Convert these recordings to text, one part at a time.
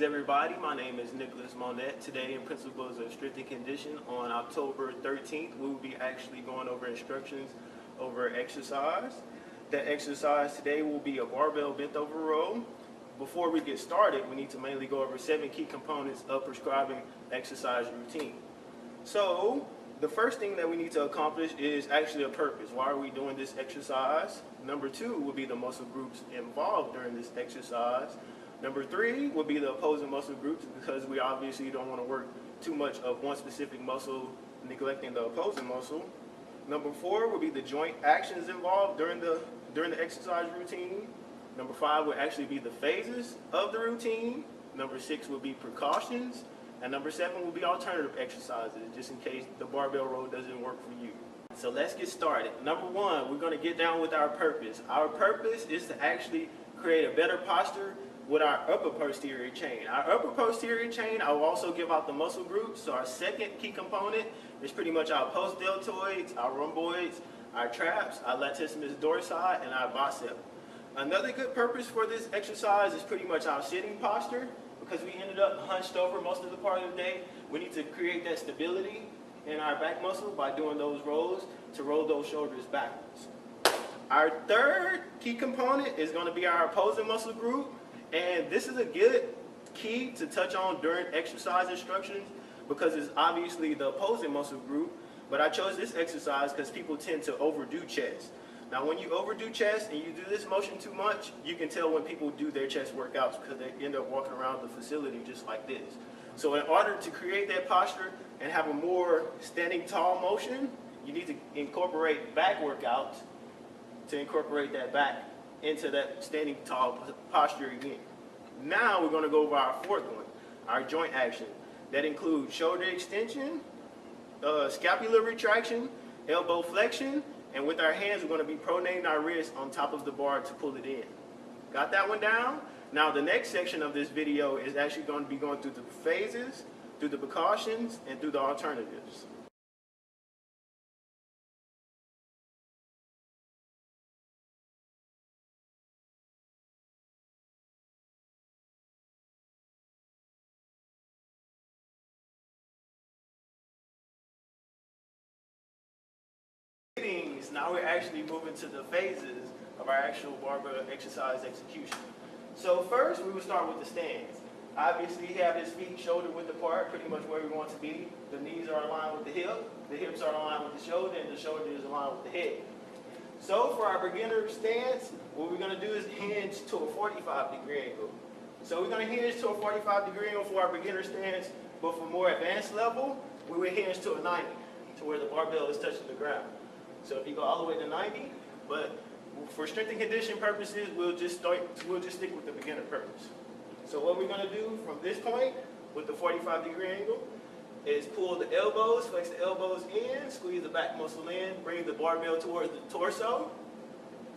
everybody. My name is Monette. Today in Principles of Strength and Condition on October 13th, we will be actually going over instructions over exercise. That exercise today will be a barbell bent over row. Before we get started, we need to mainly go over 7 key components of prescribing exercise routine. So the first thing that we need to accomplish is actually a purpose. Why are we doing this exercise? Number 2 would be the muscle groups involved during this exercise. Number 3 would be the opposing muscle groups, because we obviously don't want to work too much of one specific muscle, neglecting the opposing muscle. Number 4 would be the joint actions involved during the exercise routine. Number 5 would actually be the phases of the routine. Number 6 would be precautions. And number 7 would be alternative exercises, just in case the barbell row doesn't work for you. So let's get started. Number 1, we're going to get down with our purpose. Our purpose is to actually create a better posture with our upper posterior chain. Our upper posterior chain, I will also give out the muscle groups. So our second key component is pretty much our post-deltoids, our rhomboids, our traps, our latissimus dorsi, and our bicep. Another good purpose for this exercise is pretty much our sitting posture. Because we ended up hunched over most of the part of the day, we need to create that stability in our back muscle by doing those rolls to roll those shoulders backwards. Our third key component is going to be our opposing muscle group, and this is a good key to touch on during exercise instructions because it's obviously the opposing muscle group, but I chose this exercise because people tend to overdo chest. Now, when you overdo chest and you do this motion too much, you can tell when people do their chest workouts because they end up walking around the facility just like this. So in order to create that posture and have a more standing tall motion, you need to incorporate back workouts to incorporate that back into that standing tall posture again. Now we're going to go over our fourth one, our joint action. That includes shoulder extension, scapular retraction, elbow flexion, and with our hands, we're going to be pronating our wrist on top of the bar to pull it in. Got that one down? Now, the next section of this video is actually going to be going through the phases, through the precautions, and through the alternatives. Now we're actually moving to the phases of our actual barbell exercise execution. So first, we will start with the stance. Obviously, you have his feet shoulder width apart, pretty much where we want to be. The knees are aligned with the hip, the hips are aligned with the shoulder, and the shoulder is aligned with the head. So for our beginner stance, what we're going to do is hinge to a 45-degree angle. So we're going to hinge to a 45-degree angle for our beginner stance, but for more advanced level, we will hinge to a 90, to where the barbell is touching the ground. So if you go all the way to 90, but for strength and condition purposes, we'll just stick with the beginner purpose. So what we're going to do from this point with the 45-degree angle is pull the elbows, flex the elbows in, squeeze the back muscle in, bring the barbell towards the torso,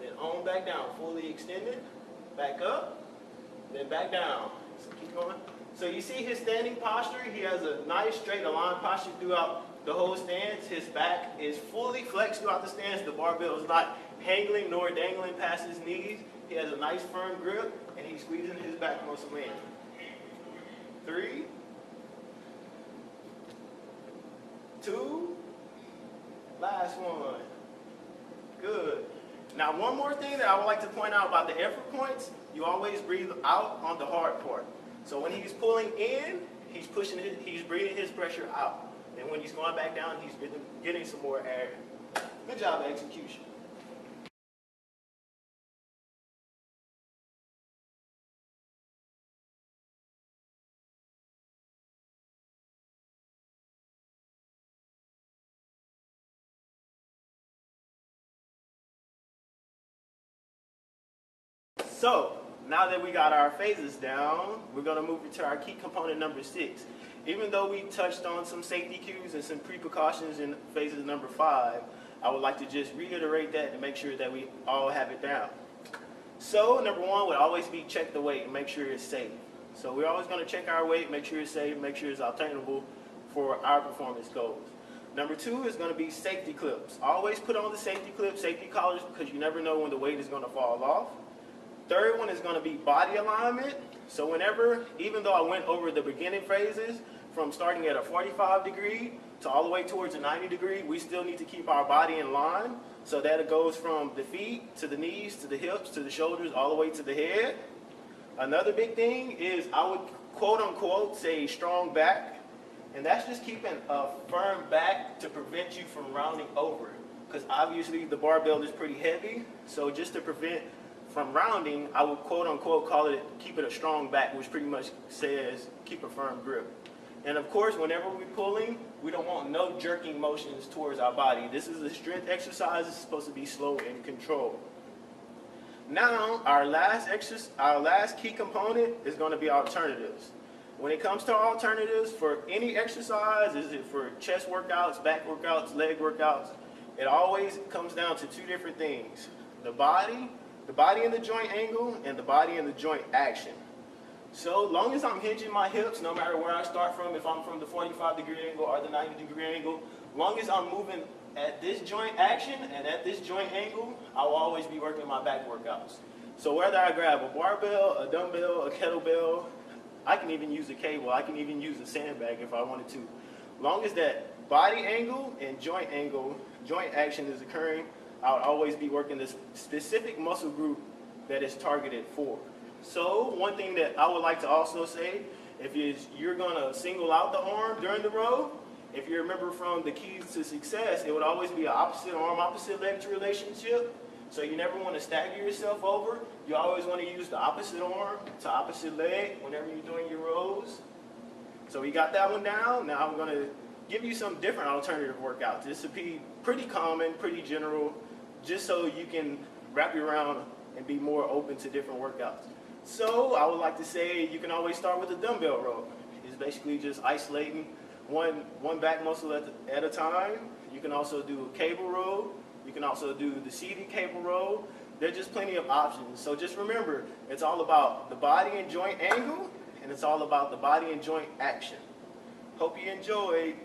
then on back down, fully extended, back up, then back down. So keep going. So you see his standing posture, he has a nice straight aligned posture throughout the whole stance. His back is fully flexed throughout the stance. The barbell is not hangling nor dangling past his knees. He has a nice firm grip, and he's squeezing his back muscle in. 3, 2, last one. Good. Now, one more thing that I would like to point out about the effort points, you always breathe out on the hard part. So when he's pulling in, he's breathing his pressure out. And when he's going back down, he's getting some more air. Good job of execution. So, now that we got our phases down, we're going to move into our key component number 6. Even though we touched on some safety cues and some precautions in phases number 5, I would like to just reiterate that and make sure that we all have it down. So, number 1 would always be check the weight and make sure it's safe. So we're always going to check our weight, make sure it's safe, make sure it's obtainable for our performance goals. Number 2 is going to be safety clips. Always put on the safety clips, safety collars, because you never know when the weight is going to fall off. Third one is going to be body alignment. So whenever, even though I went over the beginning phases from starting at a 45 degree to all the way towards a 90 degree, we still need to keep our body in line. So that it goes from the feet to the knees to the hips to the shoulders all the way to the head. Another big thing is I would quote unquote say strong back. And that's just keeping a firm back to prevent you from rounding over. Because obviously the barbell is pretty heavy. So just to prevent from rounding, I would quote unquote call it keep it a strong back, which pretty much says keep a firm grip. And of course, whenever we're pulling, we don't want no jerking motions towards our body. This is a strength exercise. It's supposed to be slow and controlled. Now, our last key component is going to be alternatives. When it comes to alternatives for any exercise, is it for chest workouts, back workouts, leg workouts, it always comes down to two different things. The body and the joint angle, and the body and the joint action. So long as I'm hinging my hips, no matter where I start from, if I'm from the 45 degree angle or the 90 degree angle, long as I'm moving at this joint action and at this joint angle, I'll always be working my back workouts. So whether I grab a barbell, a dumbbell, a kettlebell, I can even use a cable, I can even use a sandbag if I wanted to. Long as that body angle and joint action is occurring, I'll always be working this specific muscle group that is targeted for. So one thing that I would like to also say, if you're going to single out the arm during the row, if you remember from the keys to success, it would always be an opposite arm, opposite leg relationship. So you never want to stagger yourself over. You always want to use the opposite arm to opposite leg whenever you're doing your rows. So we got that one down. Now I'm going to give you some different alternative workouts. This would be pretty common, pretty general, just so you can wrap your around and be more open to different workouts. So I would like to say you can always start with a dumbbell row. It's basically just isolating one back muscle at a time. You can also do a cable row. You can also do the seated cable row. There's just plenty of options. So just remember, it's all about the body and joint angle, and it's all about the body and joint action. Hope you enjoyed.